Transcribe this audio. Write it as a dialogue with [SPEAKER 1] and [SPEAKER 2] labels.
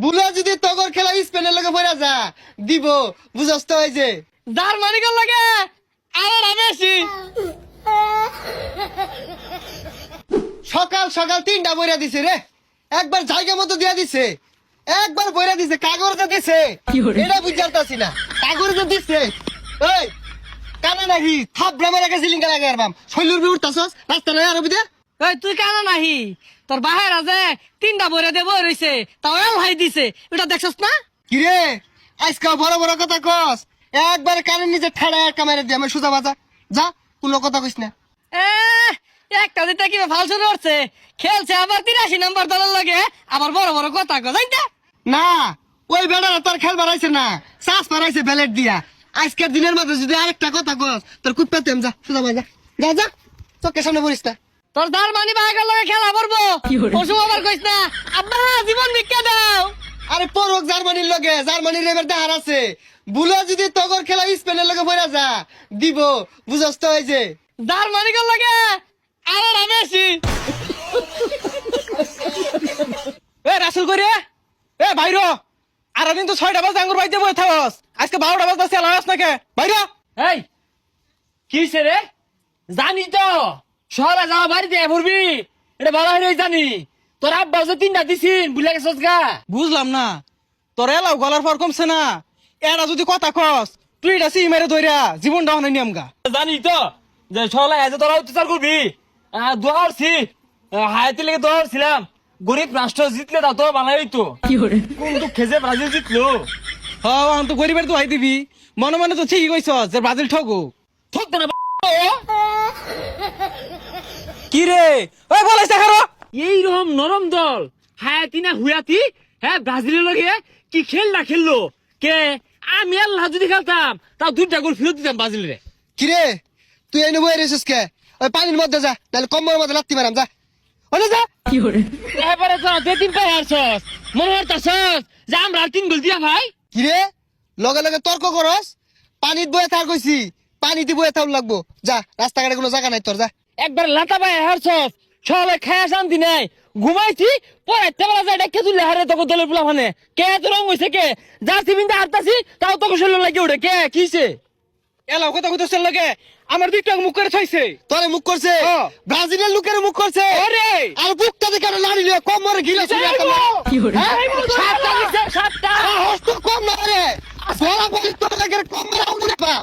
[SPEAKER 1] বুলা যদি তগর খেলা স্পেনের লগে পড়া যা দিব বুঝস তো এই যে জার্মানি গল লাগে আর আমি আসি সকাল সকাল 3টা বইরা দিছে রে একবার জায়গা মতো দিয়া দিছে একবার বইরা দিছে কাগজে দিছে এটা বুঝালতাছি না কাগজে দিছে এই কানা নাহি থাপড়া মারা গেছে লিঙ্গা লাগে আরবাম শৈলুর বি উঠতাছস রাস্তা নাই আর বিদে
[SPEAKER 2] এই তুই কানা নাহি তোর বাহের আছে 3টা বইরা দেব রইছে তাও এল হাই দিছে এটা দেখছস না
[SPEAKER 1] কি রে আজকে বড় বড় কথা কস একবার কানের নিচে ঠাড়া ক্যামেরা দিয়ে আমি সুজা বাজা যা কোনো কথা কইস না
[SPEAKER 2] এ একটা দিতে কি ফাল শুরু করছে খেলছে আবার 83 নাম্বার দলের লাগে আবার বড় বড় কথা কয় জানতা
[SPEAKER 1] না ওই বেড়ারা তোর খেল বাড়াইছে না শ্বাস বাড়াইছে ব্যালেট দিয়া আজকের দিনের মধ্যে যদি আরেকটা কথা কস তোর কুত্তাতে যা সুজা বাজা যা যা চোখের সামনে পড়িস না
[SPEAKER 2] তোর জার্মানি বাহের লাগে খেলা করবো ওসব আবার কইস না আব্বা জীবন ভিক্ষা দাও
[SPEAKER 1] আরে পরক জার্মানির লগে জার্মানির এবার দেহার আছে বুলা যদি তগর খেলা স্পেনের লগে পড়া যা দিব বুঝস তো এই যে
[SPEAKER 2] জার্মানি গল লাগে আর আমি আসি
[SPEAKER 3] এ রাসেল করে এ বাইরো আর দিন তো 6টা বাজে আঙ্গুর বাইতে বই থাকস আজকে 12টা বাজে চালাস নাকি বাইরো
[SPEAKER 2] এই কিসে রে জানি তো শহরে যাওয়া বাড়িতে ভরবি এটা ভালো হয়ে জানি তোর আব্বা যে 3টা দিছিন ভুলে গেছস গা
[SPEAKER 3] বুঝলাম না তোর এলাও গলার পর কমছে না এরা যদি কথা কস তুই এটা সি মেরে ধইরা জীবনটা অনেক নিয়ম গা
[SPEAKER 2] জানি তো যে শহরে এসে তোরা অত্যাচার করবি দৌড়ছি হায়াতে লেগে দৌড়ছিলাম গরিব রাষ্ট্র জিতলে তা তো বানাই হইতো কিন্তু খেজে ব্রাজিল জিতলো
[SPEAKER 3] হ্যাঁ তো গরিবের তো হাই দিবি মনে মনে তো ঠিকই কইছ যে ব্রাজিল ঠগো
[SPEAKER 2] ঠকতে না
[SPEAKER 3] কি রে ওই বলাইছ দেখারো
[SPEAKER 2] এইরকম নরম দল হায়াতি না হুয়াতি হ্যাঁ ব্রাজিলের লগে কি খেলনা খেললো কে আমি আল্লাহ যদি খেলতাম তাও 2টা গোল ফেরত দিতাম ব্রাজিলের
[SPEAKER 1] কিরে তুই এই বই রেছিস কে ওই পানির মধ্যে যা নাহলে কম্বলের মধ্যে লাত্তি মারাম যা ওনে যা
[SPEAKER 2] এবারে তো 2-3 পাই আসছস মনে হতাছস যে আমরা 3 গোল দিয়া ভাই
[SPEAKER 1] কিরে লগে লগে তর্ক করস পানিত বয়ে থাক কইছি পানিতে বয়ে থাক লাগবো যা রাস্তাঘাটে কোনো জায়গা নাই তোর যা
[SPEAKER 2] একবার লাতা পাই হারছস সবাই খায়া শান্তি নাই ঘুমাইছি পড়াইতে বেলা যায় ডাকে তুলে হারে তোকে দলের পোলা মানে কে এত রং হইছে কে জার্সি বিন্দা হারতাছি তাও তোকে শরীর লাগে ওঠে কে কিছে
[SPEAKER 3] এলাও কথা কইতেছ লগে আমার দুইটা মুখ করে থইছে
[SPEAKER 1] তোরে মুখ করছে ব্রাজিলের লোকের মুখ করছে
[SPEAKER 3] ওরে
[SPEAKER 1] আর বুকটা দেখে আর লাড়ি লিয়ে কম মরে গিলা শুনে
[SPEAKER 2] সাতটা দিছে, সাতটা
[SPEAKER 1] হস্ত কম না রে বলা বলি তোর লাগে কম মরে আউলি পা